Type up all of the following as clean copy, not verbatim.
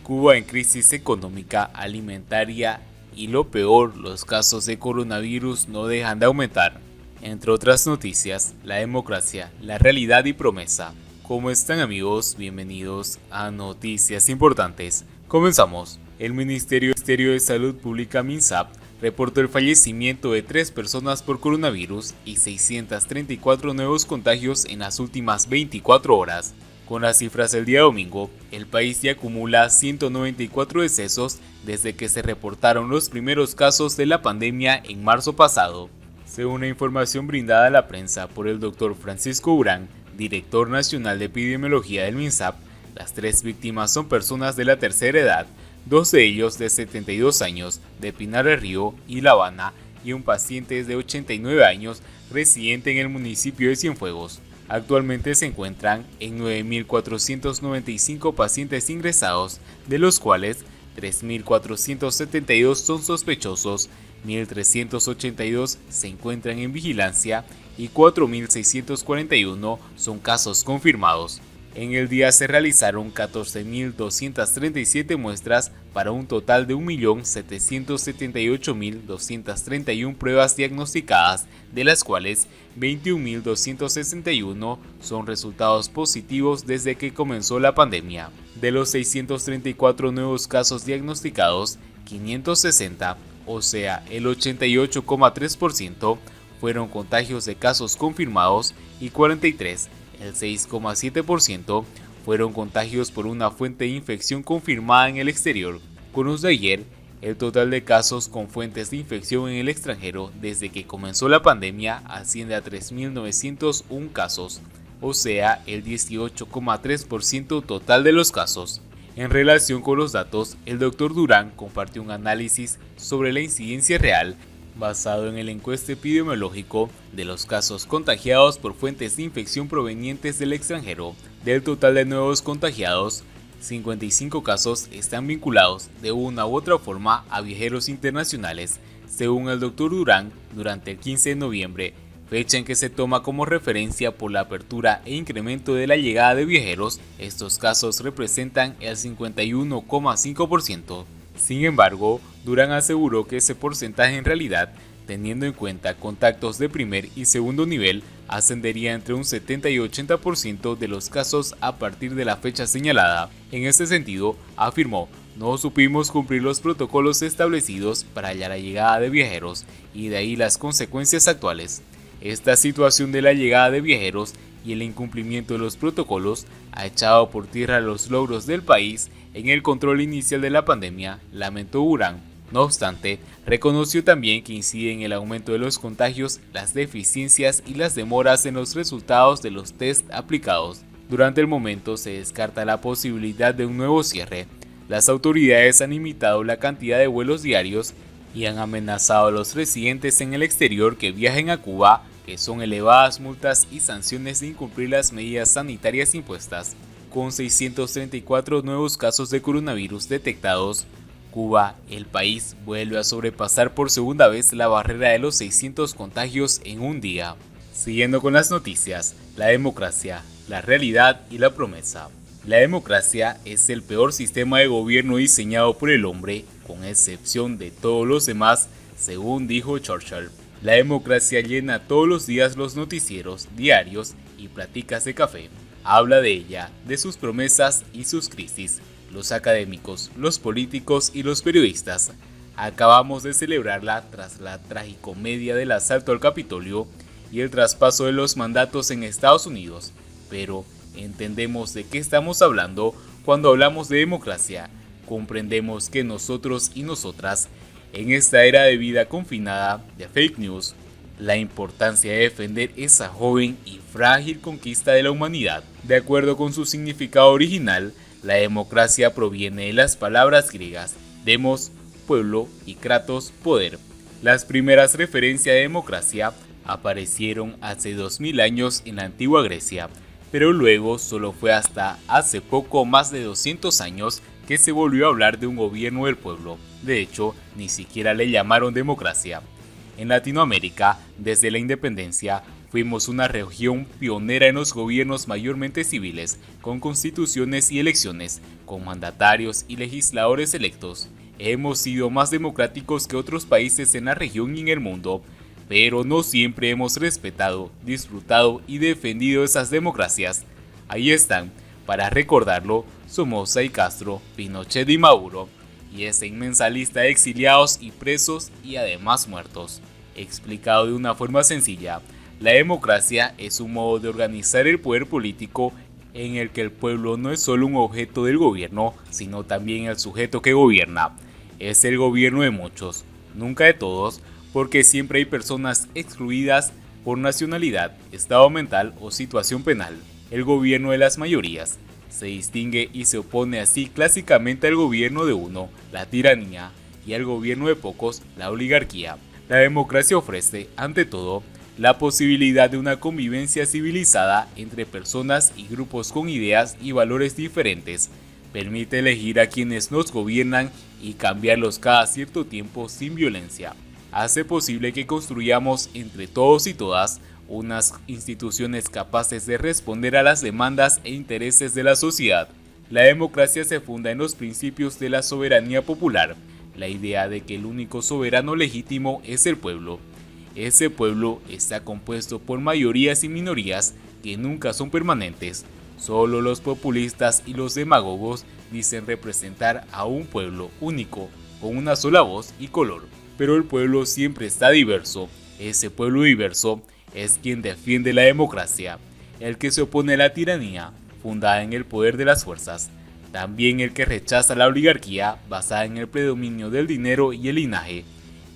Cuba en crisis económica, alimentaria y lo peor, los casos de coronavirus no dejan de aumentar. Entre otras noticias, la democracia, la realidad y promesa. ¿Cómo están amigos? Bienvenidos a Noticias Importantes. Comenzamos. El Ministerio de Salud Pública MINSAP reportó el fallecimiento de 3 personas por coronavirus y 634 nuevos contagios en las últimas 24 horas. Con las cifras del día domingo, el país ya acumula 194 decesos desde que se reportaron los primeros casos de la pandemia en marzo pasado. Según la información brindada a la prensa por el Dr. Francisco Urán, director nacional de epidemiología del MINSAP, las 3 víctimas son personas de la tercera edad, 2 de ellos de 72 años, de Pinar del Río y La Habana, y un paciente de 89 años residente en el municipio de Cienfuegos. Actualmente se encuentran en 9.495 pacientes ingresados, de los cuales 3.472 son sospechosos, 1.382 se encuentran en vigilancia y 4.641 son casos confirmados. En el día se realizaron 14.237 muestras para un total de 1.778.231 pruebas diagnosticadas, de las cuales 21.261 son resultados positivos desde que comenzó la pandemia. De los 634 nuevos casos diagnosticados, 560, o sea el 88,3%, fueron contagios de casos confirmados y 43, el 6,7%, fueron contagios por una fuente de infección confirmada en el exterior. Con los de ayer, el total de casos con fuentes de infección en el extranjero desde que comenzó la pandemia asciende a 3.901 casos, o sea, el 18,3% total de los casos. En relación con los datos, el Dr. Durán compartió un análisis sobre la incidencia real basado en el encuesta epidemiológico de los casos contagiados por fuentes de infección provenientes del extranjero. Del total de nuevos contagiados, 55 casos están vinculados de una u otra forma a viajeros internacionales, según el Dr. Durán, durante el 15 de noviembre, fecha en que se toma como referencia por la apertura e incremento de la llegada de viajeros. Estos casos representan el 51,5%. Sin embargo, Durán aseguró que ese porcentaje en realidad, teniendo en cuenta contactos de primer y segundo nivel, ascendería entre un 70 y 80% de los casos a partir de la fecha señalada. En este sentido, afirmó, no supimos cumplir los protocolos establecidos para la llegada de viajeros y de ahí las consecuencias actuales. Esta situación de la llegada de viajeros y el incumplimiento de los protocolos ha echado por tierra los logros del país en el control inicial de la pandemia, lamentó Urán. No obstante, reconoció también que incide en el aumento de los contagios las deficiencias y las demoras en los resultados de los test aplicados. Durante el momento se descarta la posibilidad de un nuevo cierre. Las autoridades han limitado la cantidad de vuelos diarios y han amenazado a los residentes en el exterior que viajen a Cuba, que son elevadas multas y sanciones de incumplir las medidas sanitarias impuestas. Con 634 nuevos casos de coronavirus detectados, Cuba, el país, vuelve a sobrepasar por segunda vez la barrera de los 600 contagios en un día. Siguiendo con las noticias, la democracia, la realidad y la promesa. La democracia es el peor sistema de gobierno diseñado por el hombre, con excepción de todos los demás, según dijo Churchill. La democracia llena todos los días los noticieros, diarios y pláticas de café. Habla de ella, de sus promesas y sus crisis. Los académicos, los políticos y los periodistas. Acabamos de celebrarla tras la tragicomedia del asalto al Capitolio y el traspaso de los mandatos en Estados Unidos. Pero entendemos de qué estamos hablando cuando hablamos de democracia. Comprendemos que nosotros y nosotras, en esta era de vida confinada de fake news, la importancia de defender esa joven y frágil conquista de la humanidad. De acuerdo con su significado original, la democracia proviene de las palabras griegas demos, pueblo, y kratos, poder. Las primeras referencias de democracia aparecieron hace 2000 años en la antigua Grecia, pero luego solo fue hasta hace poco más de 200 años que se volvió a hablar de un gobierno del pueblo. De hecho, ni siquiera le llamaron democracia. En Latinoamérica, desde la independencia, Fuimos una región pionera en los gobiernos mayormente civiles, con constituciones y elecciones, con mandatarios y legisladores electos. Hemos sido más democráticos que otros países en la región y en el mundo, pero no siempre hemos respetado, disfrutado y defendido esas democracias. Ahí están, para recordarlo, Somoza y Castro, Pinochet y Maduro, y esa inmensa lista de exiliados y presos y además muertos. Explicado de una forma sencilla, la democracia es un modo de organizar el poder político en el que el pueblo no es solo un objeto del gobierno, sino también el sujeto que gobierna. Es el gobierno de muchos, nunca de todos, porque siempre hay personas excluidas por nacionalidad, estado mental o situación penal. El gobierno de las mayorías se distingue y se opone así clásicamente al gobierno de uno, la tiranía, y al gobierno de pocos, la oligarquía. La democracia ofrece, ante todo, la posibilidad de una convivencia civilizada entre personas y grupos con ideas y valores diferentes. Permite elegir a quienes nos gobiernan y cambiarlos cada cierto tiempo sin violencia. Hace posible que construyamos entre todos y todas unas instituciones capaces de responder a las demandas e intereses de la sociedad. La democracia se funda en los principios de la soberanía popular, la idea de que el único soberano legítimo es el pueblo. Ese pueblo está compuesto por mayorías y minorías que nunca son permanentes. Solo los populistas y los demagogos dicen representar a un pueblo único, con una sola voz y color. Pero el pueblo siempre está diverso. Ese pueblo diverso es quien defiende la democracia, el que se opone a la tiranía, fundada en el poder de las fuerzas. También el que rechaza la oligarquía basada en el predominio del dinero y el linaje.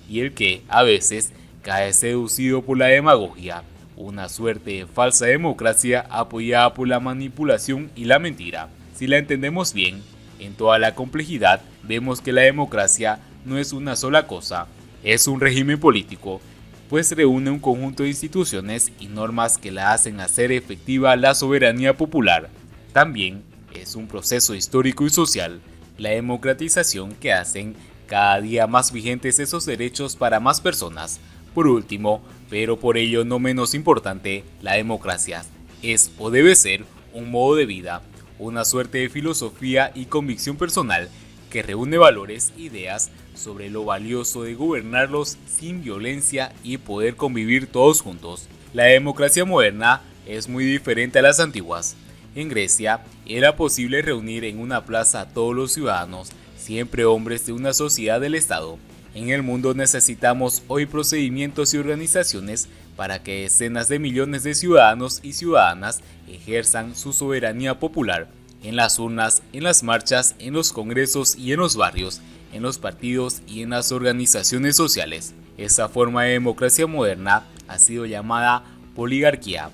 Y el que, a veces, cae seducido por la demagogia, una suerte de falsa democracia apoyada por la manipulación y la mentira. Si la entendemos bien, en toda la complejidad, vemos que la democracia no es una sola cosa, es un régimen político, pues reúne un conjunto de instituciones y normas que la hacen hacer efectiva la soberanía popular. También es un proceso histórico y social, la democratización que hacen cada día más vigentes esos derechos para más personas. Por último, pero por ello no menos importante, la democracia es o debe ser un modo de vida, una suerte de filosofía y convicción personal que reúne valores, ideas sobre lo valioso de gobernarlos sin violencia y poder convivir todos juntos. La democracia moderna es muy diferente a las antiguas. En Grecia era posible reunir en una plaza a todos los ciudadanos, siempre hombres de una sociedad del Estado. En el mundo necesitamos hoy procedimientos y organizaciones para que decenas de millones de ciudadanos y ciudadanas ejerzan su soberanía popular, en las urnas, en las marchas, en los congresos y en los barrios, en los partidos y en las organizaciones sociales. Esa forma de democracia moderna ha sido llamada oligarquía.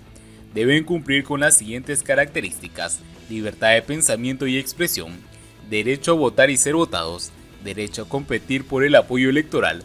Deben cumplir con las siguientes características: libertad de pensamiento y expresión, derecho a votar y ser votados, derecho a competir por el apoyo electoral,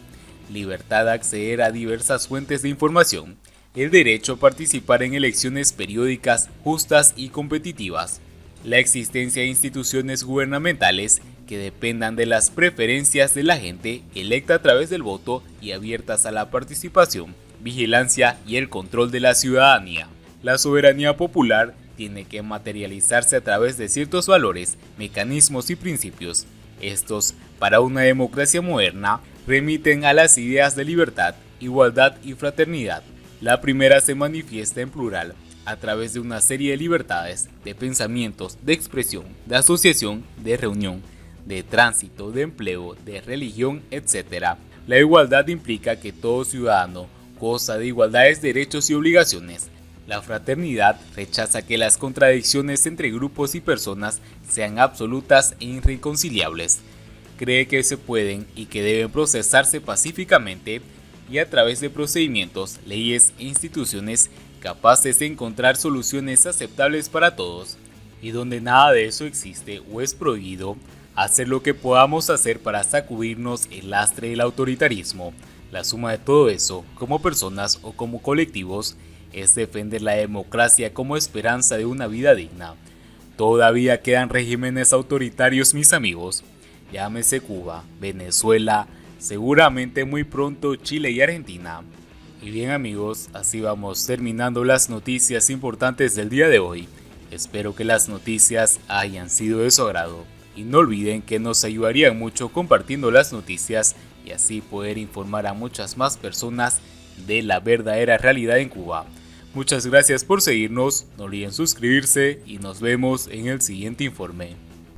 libertad de acceder a diversas fuentes de información, el derecho a participar en elecciones periódicas, justas y competitivas, la existencia de instituciones gubernamentales que dependan de las preferencias de la gente electa a través del voto y abiertas a la participación, vigilancia y el control de la ciudadanía. La soberanía popular tiene que materializarse a través de ciertos valores, mecanismos y principios. Estos, para una democracia moderna, remiten a las ideas de libertad, igualdad y fraternidad. La primera se manifiesta en plural, a través de una serie de libertades, de pensamientos, de expresión, de asociación, de reunión, de tránsito, de empleo, de religión, etc. La igualdad implica que todo ciudadano goza de igualdades, derechos y obligaciones. La fraternidad rechaza que las contradicciones entre grupos y personas sean absolutas e irreconciliables. Cree que se pueden y que deben procesarse pacíficamente y a través de procedimientos, leyes e instituciones capaces de encontrar soluciones aceptables para todos. Y donde nada de eso existe o es prohibido, hacer lo que podamos hacer para sacudirnos el lastre del autoritarismo. La suma de todo eso, como personas o como colectivos, es defender la democracia como esperanza de una vida digna. Todavía quedan regímenes autoritarios, mis amigos. Llámese Cuba, Venezuela, seguramente muy pronto Chile y Argentina. Y bien amigos, así vamos terminando las noticias importantes del día de hoy. Espero que las noticias hayan sido de su agrado. Y no olviden que nos ayudarían mucho compartiendo las noticias y así poder informar a muchas más personas de la verdadera realidad en Cuba. Muchas gracias por seguirnos, no olviden suscribirse y nos vemos en el siguiente informe.